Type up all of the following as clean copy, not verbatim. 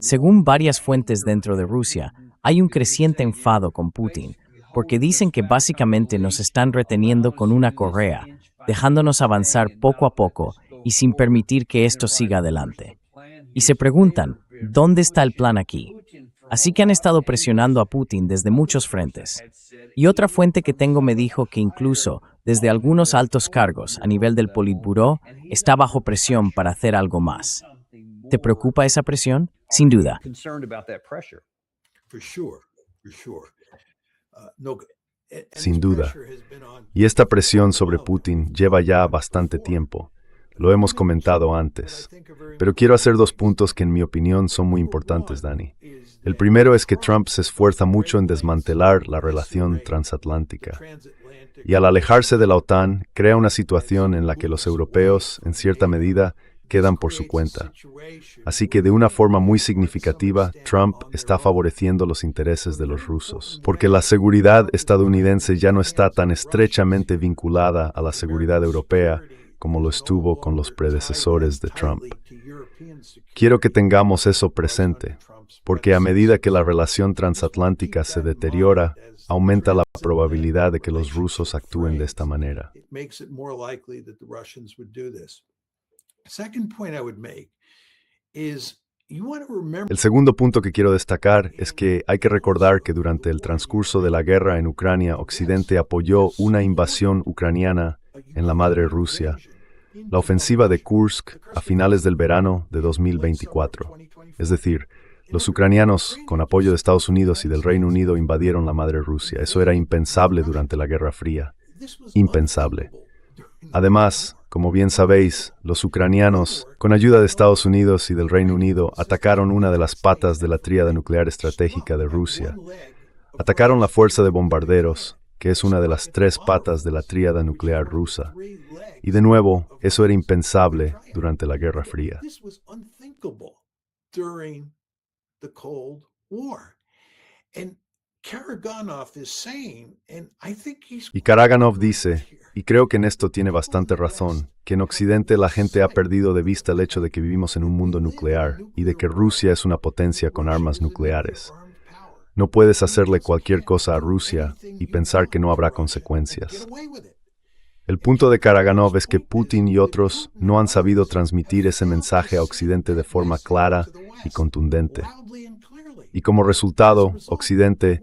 Según varias fuentes dentro de Rusia, hay un creciente enfado con Putin, porque dicen que básicamente nos están reteniendo con una correa, dejándonos avanzar poco a poco y sin permitir que esto siga adelante. Y se preguntan, ¿dónde está el plan aquí? Así que han estado presionando a Putin desde muchos frentes. Y otra fuente que tengo me dijo que incluso desde algunos altos cargos a nivel del Politburó está bajo presión para hacer algo más. ¿Te preocupa esa presión? Sin duda. Sin duda. Y esta presión sobre Putin lleva ya bastante tiempo. Lo hemos comentado antes. Pero quiero hacer dos puntos que en mi opinión son muy importantes, Dani. El primero es que Trump se esfuerza mucho en desmantelar la relación transatlántica. Y al alejarse de la OTAN, crea una situación en la que los europeos, en cierta medida, quedan por su cuenta. Así que de una forma muy significativa, Trump está favoreciendo los intereses de los rusos, porque la seguridad estadounidense ya no está tan estrechamente vinculada a la seguridad europea como lo estuvo con los predecesores de Trump. Quiero que tengamos eso presente, porque a medida que la relación transatlántica se deteriora, aumenta la probabilidad de que los rusos actúen de esta manera. El segundo punto que quiero destacar es que hay que recordar que durante el transcurso de la guerra en Ucrania, Occidente apoyó una invasión ucraniana en la madre Rusia, la ofensiva de Kursk a finales del verano de 2024. Es decir, los ucranianos, con apoyo de Estados Unidos y del Reino Unido, invadieron la madre Rusia. Eso era impensable durante la Guerra Fría. Impensable. Además, como bien sabéis, los ucranianos, con ayuda de Estados Unidos y del Reino Unido, atacaron una de las patas de la tríada nuclear estratégica de Rusia. Atacaron la fuerza de bombarderos, que es una de las tres patas de la tríada nuclear rusa. Y de nuevo, eso era impensable durante la Guerra Fría. Y Karaganov dice, y creo que en esto tiene bastante razón, que en Occidente la gente ha perdido de vista el hecho de que vivimos en un mundo nuclear y de que Rusia es una potencia con armas nucleares. No puedes hacerle cualquier cosa a Rusia y pensar que no habrá consecuencias. El punto de Karaganov es que Putin y otros no han sabido transmitir ese mensaje a Occidente de forma clara y contundente. Y como resultado, Occidente,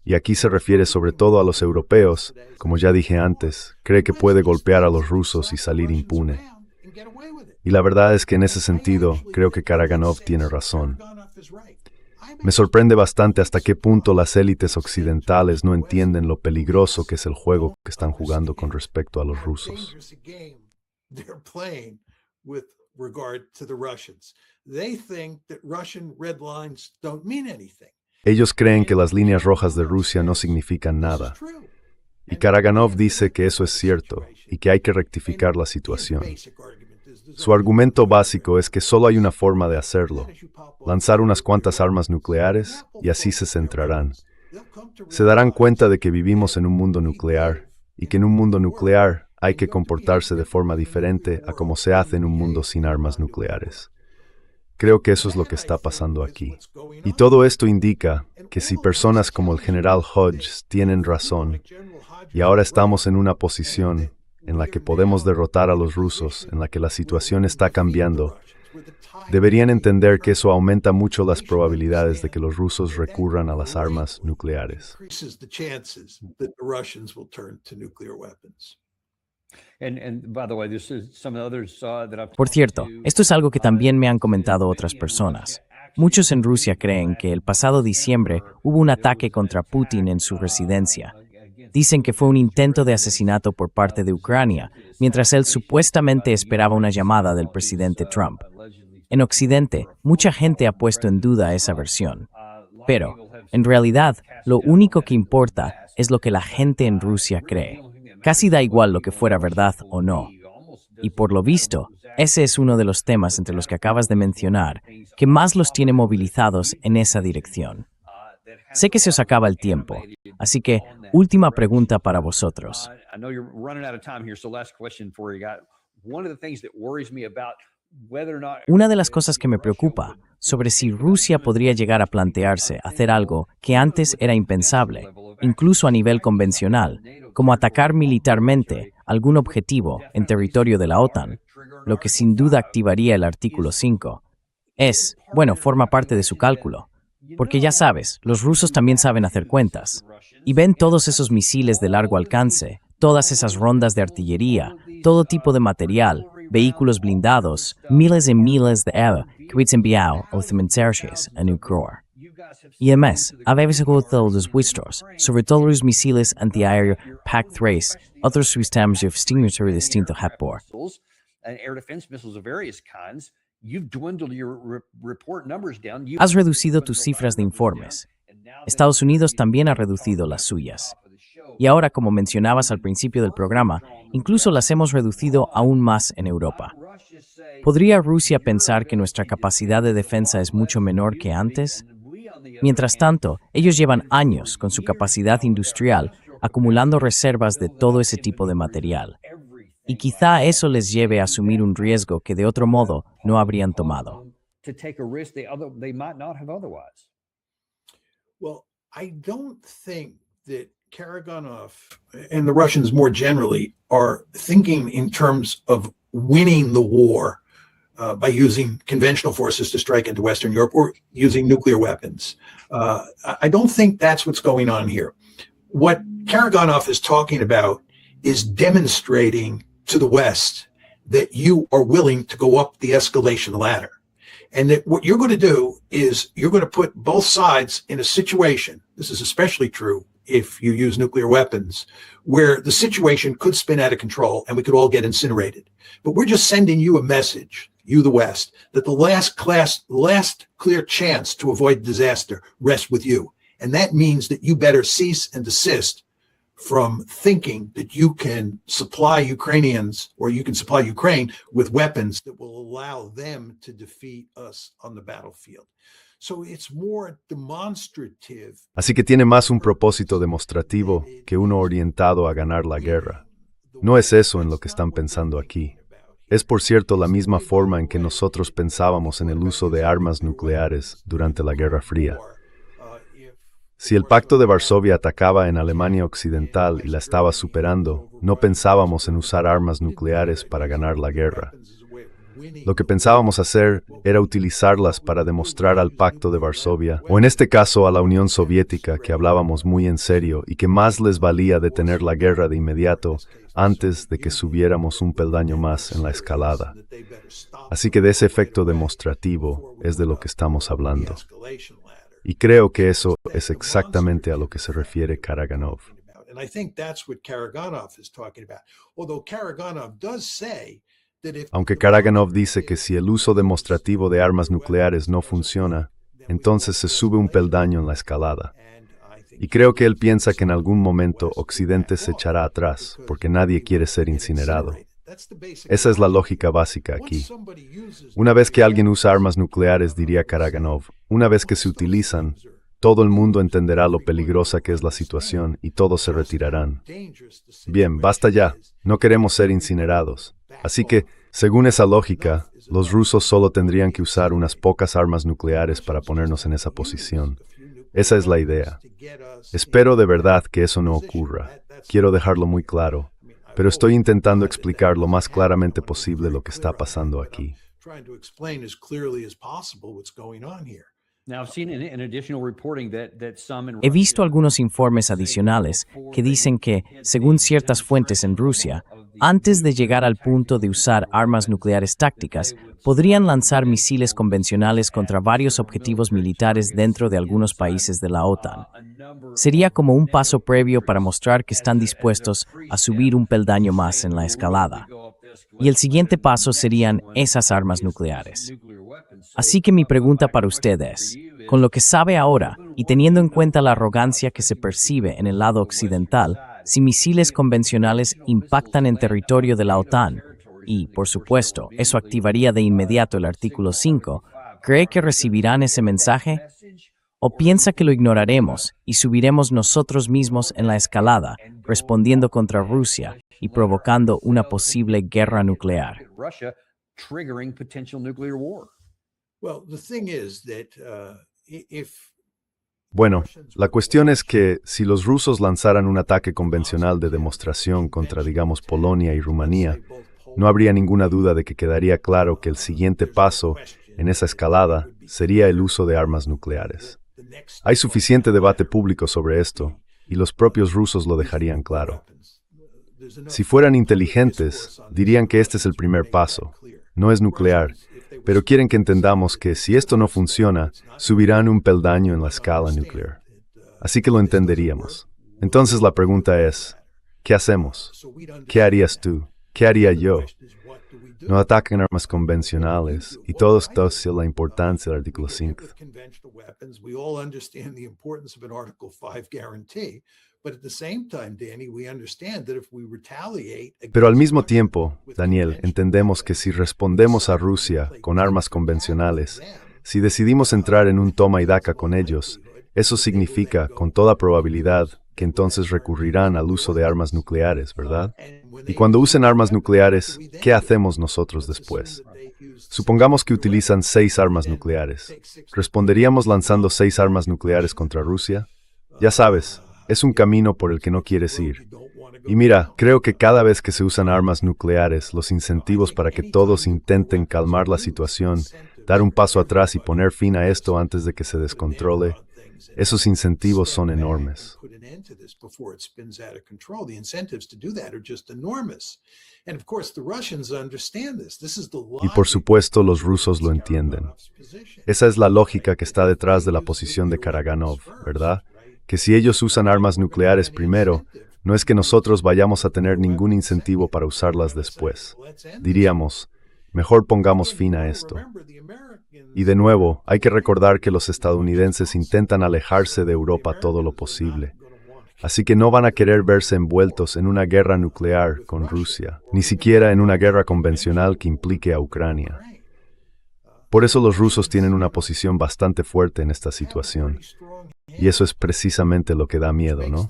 y aquí se refiere sobre todo a los europeos, como ya dije antes, cree que puede golpear a los rusos y salir impune. Y la verdad es que en ese sentido, creo que Karaganov tiene razón. Me sorprende bastante hasta qué punto las élites occidentales no entienden lo peligroso que es el juego que están jugando con respecto a los rusos. Ellos creen que las líneas rojas de Rusia no significan nada. Y Karaganov dice que eso es cierto y que hay que rectificar la situación. Su argumento básico es que solo hay una forma de hacerlo: lanzar unas cuantas armas nucleares y así se centrarán. Se darán cuenta de que vivimos en un mundo nuclear y que en un mundo nuclear hay que comportarse de forma diferente a como se hace en un mundo sin armas nucleares. Creo que eso es lo que está pasando aquí. Y todo esto indica que si personas como el general Hodges tienen razón, y ahora estamos en una posición en la que podemos derrotar a los rusos, en la que la situación está cambiando, deberían entender que eso aumenta mucho las probabilidades de que los rusos recurran a las armas nucleares. Por cierto, esto es algo que también me han comentado otras personas. Muchos en Rusia creen que el pasado diciembre hubo un ataque contra Putin en su residencia. Dicen que fue un intento de asesinato por parte de Ucrania, mientras él supuestamente esperaba una llamada del presidente Trump. En Occidente, mucha gente ha puesto en duda esa versión. Pero, en realidad, lo único que importa es lo que la gente en Rusia cree. Casi da igual lo que fuera verdad o no. Y por lo visto, ese es uno de los temas entre los que acabas de mencionar que más los tiene movilizados en esa dirección. Sé que se os acaba el tiempo, así que última pregunta para vosotros. Una de las cosas que me preocupa sobre si Rusia podría llegar a plantearse hacer algo que antes era impensable, incluso a nivel convencional, como atacar militarmente algún objetivo en territorio de la OTAN, lo que sin duda activaría el artículo 5. Forma parte de su cálculo. Porque ya sabes, los rusos también saben hacer cuentas. Y ven todos esos misiles de largo alcance, todas esas rondas de artillería, todo tipo de material, vehículos blindados, miles y miles de que hubiesen enviado los mensajes a Ucrania. Y además, habéis agotado los vuestros, sobre todo los misiles antiaéreo PAC-3, otros sistemas de extinguidor distinto por. Has reducido tus cifras de informes. Estados Unidos también ha reducido las suyas. Y ahora, como mencionabas al principio del programa, incluso las hemos reducido aún más en Europa. ¿Podría Rusia pensar que nuestra capacidad de defensa es mucho menor que antes? Mientras tanto, ellos llevan años con su capacidad industrial acumulando reservas de todo ese tipo de material. Y quizá eso les lleve a asumir un riesgo que de otro modo no habrían tomado. Well, I don't think that Karaganov and the Russians more generally are thinking in terms of winning the war by using conventional forces to strike into Western Europe or using nuclear weapons. I don't think that's what's going on here. What Karaganov is talking about is demonstrating to the West that you are willing to go up the escalation ladder. And that what you're going to do is you're going to put both sides in a situation, this is especially true if you use nuclear weapons, where the situation could spin out of control and we could all get incinerated. But we're just sending you a message, you the West, that the last clear chance to avoid disaster rests with you. And that means that you better cease and desist from thinking that you can supply Ukrainians or you can supply Ukraine with weapons that will allow them to defeat us on the battlefield. So it's more demonstrative. Así que tiene más un propósito demostrativo que uno orientado a ganar la guerra. No es eso en lo que están pensando aquí. Es, por cierto, la misma forma en que nosotros pensábamos en el uso de armas nucleares durante la Guerra Fría. Si el Pacto de Varsovia atacaba en Alemania Occidental y la estaba superando, no pensábamos en usar armas nucleares para ganar la guerra. Lo que pensábamos hacer era utilizarlas para demostrar al Pacto de Varsovia, o en este caso a la Unión Soviética, que hablábamos muy en serio y que más les valía detener la guerra de inmediato antes de que subiéramos un peldaño más en la escalada. Así que de ese efecto demostrativo es de lo que estamos hablando. Y creo que eso es exactamente a lo que se refiere Karaganov. Aunque Karaganov dice que si el uso demostrativo de armas nucleares no funciona, entonces se sube un peldaño en la escalada. Y creo que él piensa que en algún momento Occidente se echará atrás, porque nadie quiere ser incinerado. Esa es la lógica básica aquí. Una vez que alguien usa armas nucleares, diría Karaganov, una vez que se utilizan, todo el mundo entenderá lo peligrosa que es la situación y todos se retirarán. Bien, basta ya. No queremos ser incinerados. Así que, según esa lógica, los rusos solo tendrían que usar unas pocas armas nucleares para ponernos en esa posición. Esa es la idea. Espero de verdad que eso no ocurra. Quiero dejarlo muy claro. Pero estoy intentando explicar lo más claramente posible lo que está pasando aquí. He visto algunos informes adicionales que dicen que, según ciertas fuentes en Rusia, antes de llegar al punto de usar armas nucleares tácticas, podrían lanzar misiles convencionales contra varios objetivos militares dentro de algunos países de la OTAN. Sería como un paso previo para mostrar que están dispuestos a subir un peldaño más en la escalada. Y el siguiente paso serían esas armas nucleares. Así que mi pregunta para ustedes, con lo que sabe ahora y teniendo en cuenta la arrogancia que se percibe en el lado occidental, si misiles convencionales impactan en territorio de la OTAN, y, por supuesto, eso activaría de inmediato el artículo 5, ¿cree que recibirán ese mensaje? ¿O piensa que lo ignoraremos y subiremos nosotros mismos en la escalada, respondiendo contra Rusia y provocando una posible guerra nuclear? triggering potential nuclear war. Well, the thing is that if Bueno, la cuestión es que si los rusos lanzaran un ataque convencional de demostración contra, digamos, Polonia y Rumanía, no habría ninguna duda de que quedaría claro que el siguiente paso en esa escalada sería el uso de armas nucleares. Hay suficiente debate público sobre esto, y los propios rusos lo dejarían claro. Si fueran inteligentes, dirían que este es el primer paso. No es nuclear, pero quieren que entendamos que si esto no funciona, subirán un peldaño en la escala nuclear. Así que lo entenderíamos. Entonces la pregunta es, ¿qué hacemos? ¿Qué harías tú? ¿Qué haría yo? No ataquen armas convencionales, y todos la importancia del artículo 5. Pero al mismo tiempo, Daniel, entendemos que si respondemos a Rusia con armas convencionales, si decidimos entrar en un toma y daca con ellos, eso significa, con toda probabilidad, que entonces recurrirán al uso de armas nucleares, ¿verdad? Y cuando usen armas nucleares, ¿qué hacemos nosotros después? Supongamos que utilizan 6 armas nucleares. ¿Responderíamos lanzando 6 armas nucleares contra Rusia? Ya sabes, es un camino por el que no quieres ir. Y mira, creo que cada vez que se usan armas nucleares, los incentivos para que todos intenten calmar la situación, dar un paso atrás y poner fin a esto antes de que se descontrole, esos incentivos son enormes. Y por supuesto los rusos lo entienden. Esa es la lógica que está detrás de la posición de Karaganov, ¿verdad? Que si ellos usan armas nucleares primero, no es que nosotros vayamos a tener ningún incentivo para usarlas después. Diríamos, mejor pongamos fin a esto. Y de nuevo, hay que recordar que los estadounidenses intentan alejarse de Europa todo lo posible. Así que no van a querer verse envueltos en una guerra nuclear con Rusia, ni siquiera en una guerra convencional que implique a Ucrania. Por eso los rusos tienen una posición bastante fuerte en esta situación. Y eso es precisamente lo que da miedo, ¿no?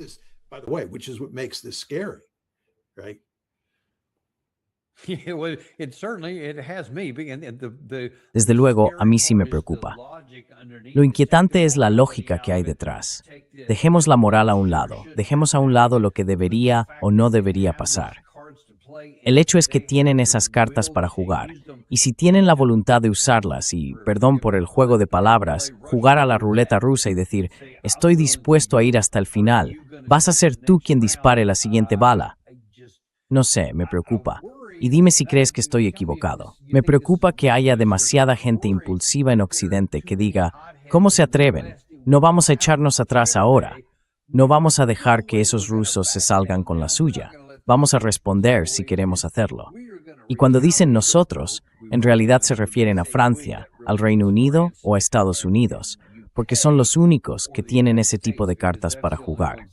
Desde luego, a mí sí me preocupa. Lo inquietante es la lógica que hay detrás. Dejemos la moral a un lado, dejemos a un lado lo que debería o no debería pasar. El hecho es que tienen esas cartas para jugar, y si tienen la voluntad de usarlas y, perdón por el juego de palabras, jugar a la ruleta rusa y decir, estoy dispuesto a ir hasta el final, vas a ser tú quien dispare la siguiente bala. No sé, me preocupa. Y dime si crees que estoy equivocado. Me preocupa que haya demasiada gente impulsiva en Occidente que diga, ¿cómo se atreven? No vamos a echarnos atrás ahora. No vamos a dejar que esos rusos se salgan con la suya. Vamos a responder si queremos hacerlo. Y cuando dicen nosotros, en realidad se refieren a Francia, al Reino Unido o a Estados Unidos, porque son los únicos que tienen ese tipo de cartas para jugar.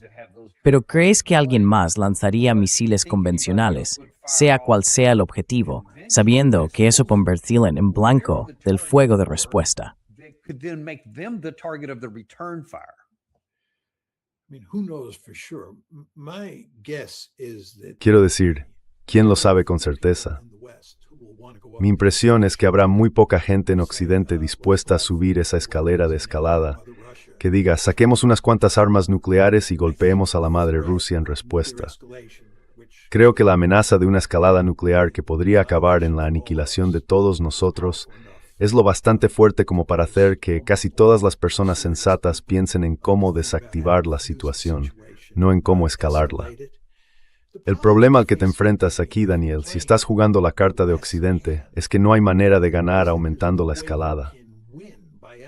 Pero ¿crees que alguien más lanzaría misiles convencionales, sea cual sea el objetivo, sabiendo que eso convertiría en blanco del fuego de respuesta? Quiero decir, ¿quién lo sabe con certeza? Mi impresión es que habrá muy poca gente en Occidente dispuesta a subir esa escalera de escalada, que diga, saquemos unas cuantas armas nucleares y golpeemos a la madre Rusia en respuesta. Creo que la amenaza de una escalada nuclear que podría acabar en la aniquilación de todos nosotros es lo bastante fuerte como para hacer que casi todas las personas sensatas piensen en cómo desactivar la situación, no en cómo escalarla. El problema al que te enfrentas aquí, Daniel, si estás jugando la carta de Occidente, es que no hay manera de ganar aumentando la escalada.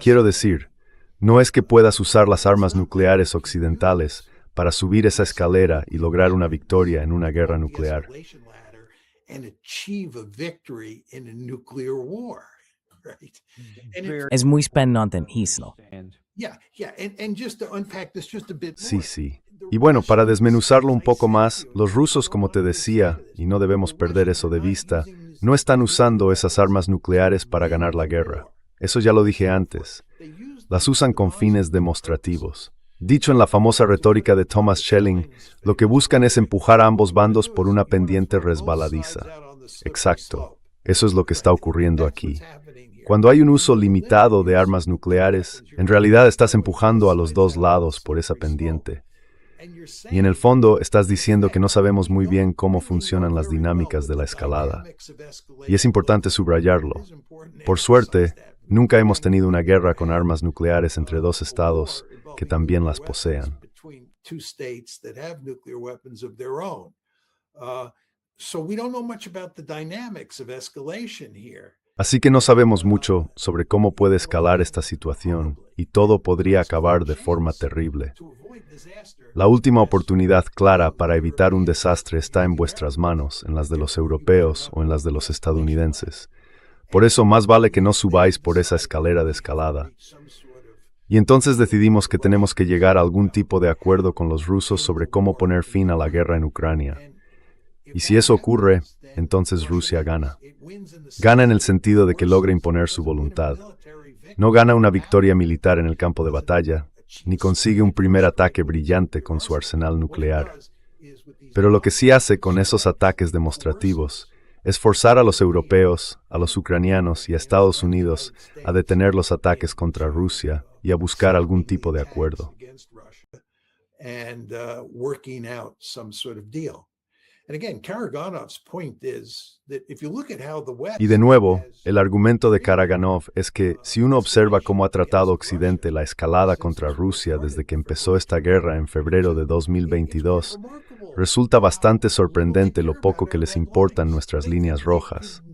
Quiero decir, no es que puedas usar las armas nucleares occidentales para subir esa escalera y lograr una victoria en una guerra nuclear. Es muy spännande, Hislo. Sí. Y bueno, para desmenuzarlo un poco más, los rusos, como te decía, y no debemos perder eso de vista, no están usando esas armas nucleares para ganar la guerra. Eso ya lo dije antes. Las usan con fines demostrativos. Dicho en la famosa retórica de Thomas Schelling, lo que buscan es empujar a ambos bandos por una pendiente resbaladiza. Exacto. Eso es lo que está ocurriendo aquí. Cuando hay un uso limitado de armas nucleares, en realidad estás empujando a los dos lados por esa pendiente. Y en el fondo estás diciendo que no sabemos muy bien cómo funcionan las dinámicas de la escalada. Y es importante subrayarlo. Por suerte, nunca hemos tenido una guerra con armas nucleares entre dos estados que también las posean. Así que no sabemos mucho sobre cómo puede escalar esta situación y todo podría acabar de forma terrible. La última oportunidad clara para evitar un desastre está en vuestras manos, en las de los europeos o en las de los estadounidenses. Por eso más vale que no subáis por esa escalera de escalada. Y entonces decidimos que tenemos que llegar a algún tipo de acuerdo con los rusos sobre cómo poner fin a la guerra en Ucrania. Y si eso ocurre, entonces Rusia gana. Gana en el sentido de que logra imponer su voluntad. No gana una victoria militar en el campo de batalla, ni consigue un primer ataque brillante con su arsenal nuclear. Pero lo que sí hace con esos ataques demostrativos es forzar a los europeos, a los ucranianos y a Estados Unidos a detener los ataques contra Rusia y a buscar algún tipo de acuerdo. Y de nuevo, el argumento de Karaganov es que si uno observa cómo ha tratado Occidente la escalada contra Rusia desde que empezó esta guerra en febrero de 2022, resulta bastante sorprendente lo poco que les importan nuestras líneas rojas.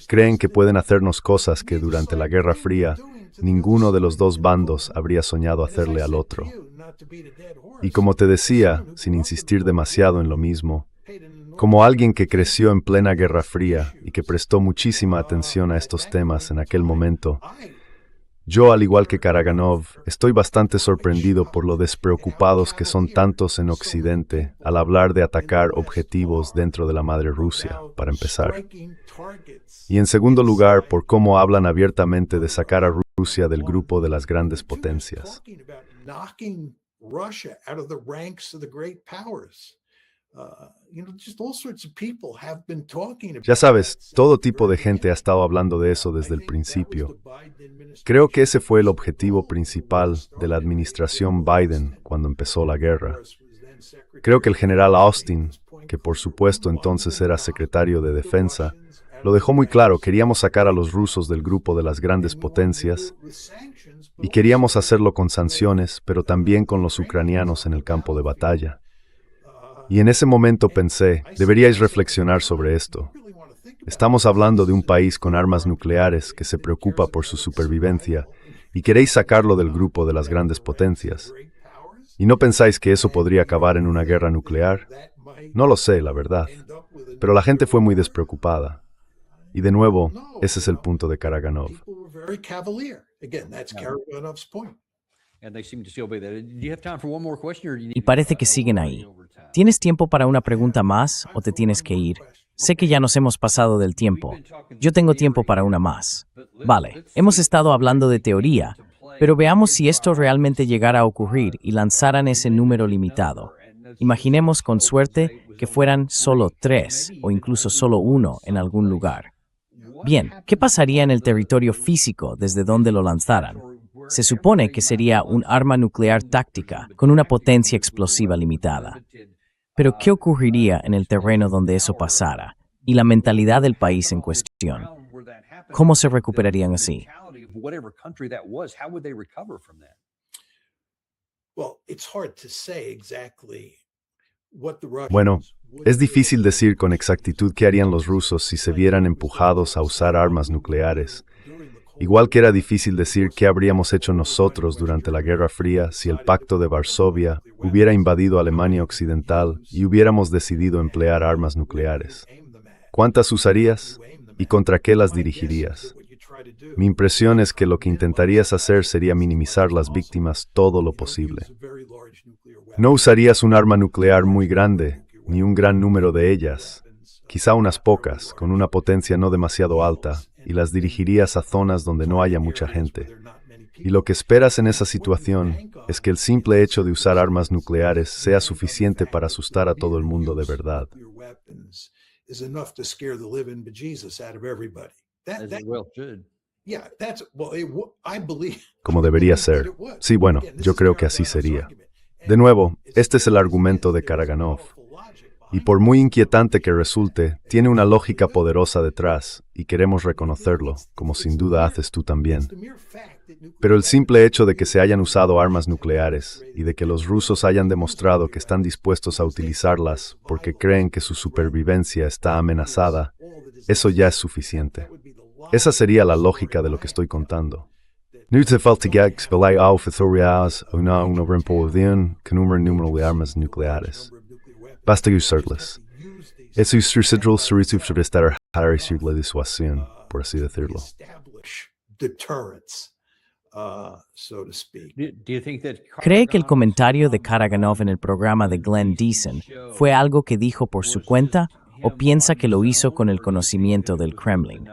Creen que pueden hacernos cosas que durante la Guerra Fría ninguno de los dos bandos habría soñado hacerle al otro. Y como te decía, sin insistir demasiado en lo mismo, como alguien que creció en plena Guerra Fría y que prestó muchísima atención a estos temas en aquel momento, yo, al igual que Karaganov, estoy bastante sorprendido por lo despreocupados que son tantos en Occidente al hablar de atacar objetivos dentro de la madre Rusia, para empezar. Y en segundo lugar, por cómo hablan abiertamente de sacar a Rusia del grupo de las grandes potencias. Ya sabes, todo tipo de gente ha estado hablando de eso desde el principio. Creo que ese fue el objetivo principal de la administración Biden cuando empezó la guerra. Creo que el general Austin, que por supuesto entonces era secretario de Defensa, lo dejó muy claro: queríamos sacar a los rusos del grupo de las grandes potencias y queríamos hacerlo con sanciones, pero también con los ucranianos en el campo de batalla. Y en ese momento pensé, deberíais reflexionar sobre esto. Estamos hablando de un país con armas nucleares que se preocupa por su supervivencia y queréis sacarlo del grupo de las grandes potencias. ¿Y no pensáis que eso podría acabar en una guerra nuclear? No lo sé, la verdad. Pero la gente fue muy despreocupada. Y de nuevo, ese es el punto de Karaganov. Y parece que siguen ahí. ¿Tienes tiempo para una pregunta más o te tienes que ir? Sé que ya nos hemos pasado del tiempo. Yo tengo tiempo para una más. Vale, hemos estado hablando de teoría, pero veamos si esto realmente llegara a ocurrir y lanzaran ese número limitado. Imaginemos con suerte que fueran solo 3 o incluso solo 1 en algún lugar. Bien, ¿qué pasaría en el territorio físico desde donde lo lanzaran? Se supone que sería un arma nuclear táctica con una potencia explosiva limitada. Pero ¿qué ocurriría en el terreno donde eso pasara y la mentalidad del país en cuestión? ¿Cómo se recuperarían así? Bueno, es difícil decir con exactitud qué harían los rusos si se vieran empujados a usar armas nucleares. Igual que era difícil decir qué habríamos hecho nosotros durante la Guerra Fría si el Pacto de Varsovia hubiera invadido Alemania Occidental y hubiéramos decidido emplear armas nucleares. ¿Cuántas usarías? ¿Y contra qué las dirigirías? Mi impresión es que lo que intentarías hacer sería minimizar las víctimas todo lo posible. No usarías un arma nuclear muy grande, ni un gran número de ellas, quizá unas pocas, con una potencia no demasiado alta, y las dirigirías a zonas donde no haya mucha gente. Y lo que esperas en esa situación es que el simple hecho de usar armas nucleares sea suficiente para asustar a todo el mundo de verdad. is enough to scare the living bejesus out of everybody. As it well should. Yeah, I believe. Como debería ser. Sí, bueno, yo creo que así sería. De nuevo, este es el argumento de Karaganov. Y por muy inquietante que resulte, tiene una lógica poderosa detrás, y queremos reconocerlo, como sin duda haces tú también. Pero el simple hecho de que se hayan usado armas nucleares, y de que los rusos hayan demostrado que están dispuestos a utilizarlas porque creen que su supervivencia está amenazada, eso ya es suficiente. Esa sería la lógica de lo que estoy contando. Nu te faltigax belay auf authorias una overimposición con número de armas nucleares. Basta usarlas. Eso es residual servicio de estar a recibir la disuasión, por así decirlo. ¿Cree que el comentario de Karaganov en el programa de Glenn Deason fue algo que dijo por su cuenta o piensa que lo hizo con el conocimiento del Kremlin?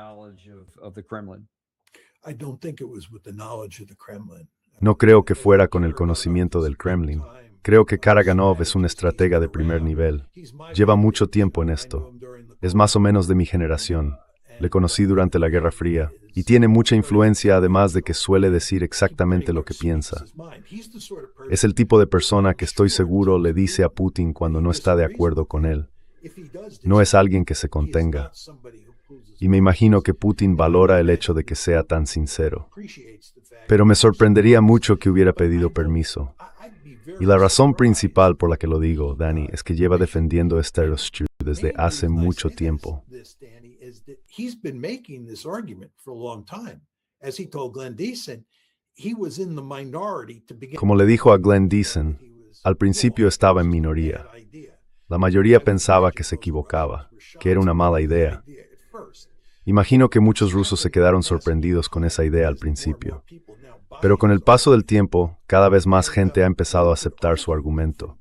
No creo que fuera con el conocimiento del Kremlin. Creo que Karaganov es un estratega de primer nivel. Lleva mucho tiempo en esto. Es más o menos de mi generación. Le conocí durante la Guerra Fría y tiene mucha influencia, además de que suele decir exactamente lo que piensa. Es el tipo de persona que estoy seguro le dice a Putin cuando no está de acuerdo con él. No es alguien que se contenga. Y me imagino que Putin valora el hecho de que sea tan sincero. Pero me sorprendería mucho que hubiera pedido permiso. Y la razón principal por la que lo digo, Danny, es que lleva defendiendo este Rothschild desde hace mucho tiempo. Como le dijo a Glenn Deason, al principio estaba en minoría. La mayoría pensaba que se equivocaba, que era una mala idea. Imagino que muchos rusos se quedaron sorprendidos con esa idea al principio. Pero con el paso del tiempo, cada vez más gente ha empezado a aceptar su argumento.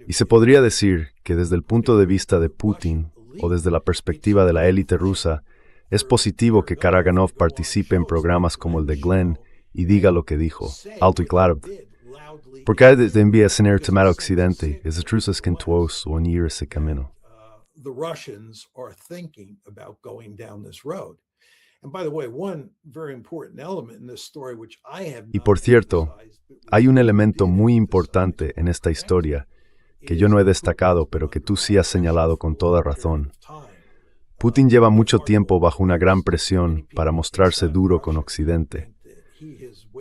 Y se podría decir que desde el punto de vista de Putin, o desde la perspectiva de la élite rusa, es positivo que Karaganov participe en programas como el de Glenn y diga lo que dijo, alto y claro. Porque hay de envía a tomar Occidente, es de trusas que tuos o en ir ese camino. The Russians are thinking about going down this road. And by the way, one very important element in this story which I have Y por cierto, hay un elemento muy importante en esta historia que yo no he destacado, pero que tú sí has señalado con toda razón. Putin lleva mucho tiempo bajo una gran presión para mostrarse duro con Occidente.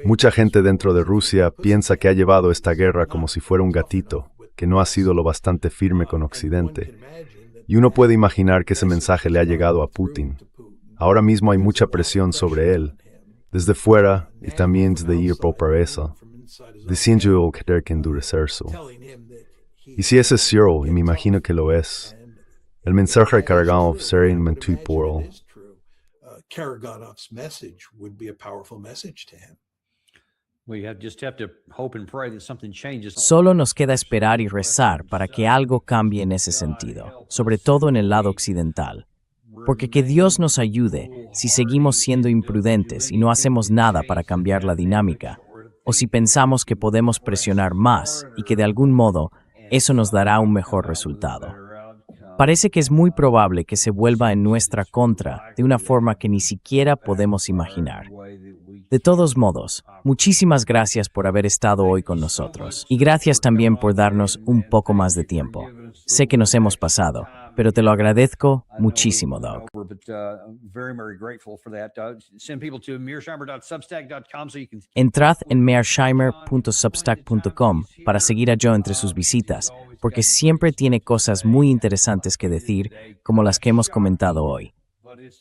Mucha gente dentro de Rusia piensa que ha llevado esta guerra como si fuera un gatito, que no ha sido lo bastante firme con Occidente. Y uno puede imaginar que ese mensaje le ha llegado a Putin. Ahora mismo hay mucha presión sobre él, desde fuera y también desde ir por eso, diciendo que tiene que endurecerse. Y si ese es cierto, y me imagino que lo es, el mensaje de Karaganov sería inmenso por él. Karaganov's message would be a powerful message to him. Solo nos queda esperar y rezar para que algo cambie en ese sentido, sobre todo en el lado occidental. Porque que Dios nos ayude si seguimos siendo imprudentes y no hacemos nada para cambiar la dinámica, o si pensamos que podemos presionar más y que de algún modo eso nos dará un mejor resultado. Parece que es muy probable que se vuelva en nuestra contra de una forma que ni siquiera podemos imaginar. De todos modos, muchísimas gracias por haber estado hoy con nosotros y gracias también por darnos un poco más de tiempo. Sé que nos hemos pasado, pero te lo agradezco muchísimo, Doug. Entrad en mearsheimer.substack.com para seguir a Joe entre sus visitas, porque siempre tiene cosas muy interesantes que decir, como las que hemos comentado hoy.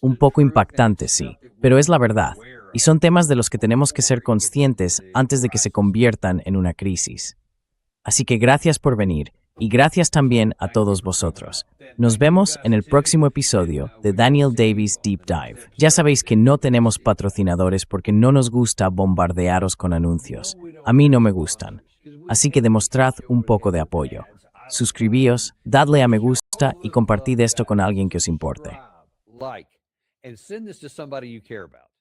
Un poco impactantes, sí, pero es la verdad, y son temas de los que tenemos que ser conscientes antes de que se conviertan en una crisis. Así que gracias por venir, y gracias también a todos vosotros. Nos vemos en el próximo episodio de Daniel Davies Deep Dive. Ya sabéis que no tenemos patrocinadores porque no nos gusta bombardearos con anuncios. A mí no me gustan. Así que demostrad un poco de apoyo. Suscribíos, dadle a me gusta y compartid esto con alguien que os importe. And send this to somebody you care about.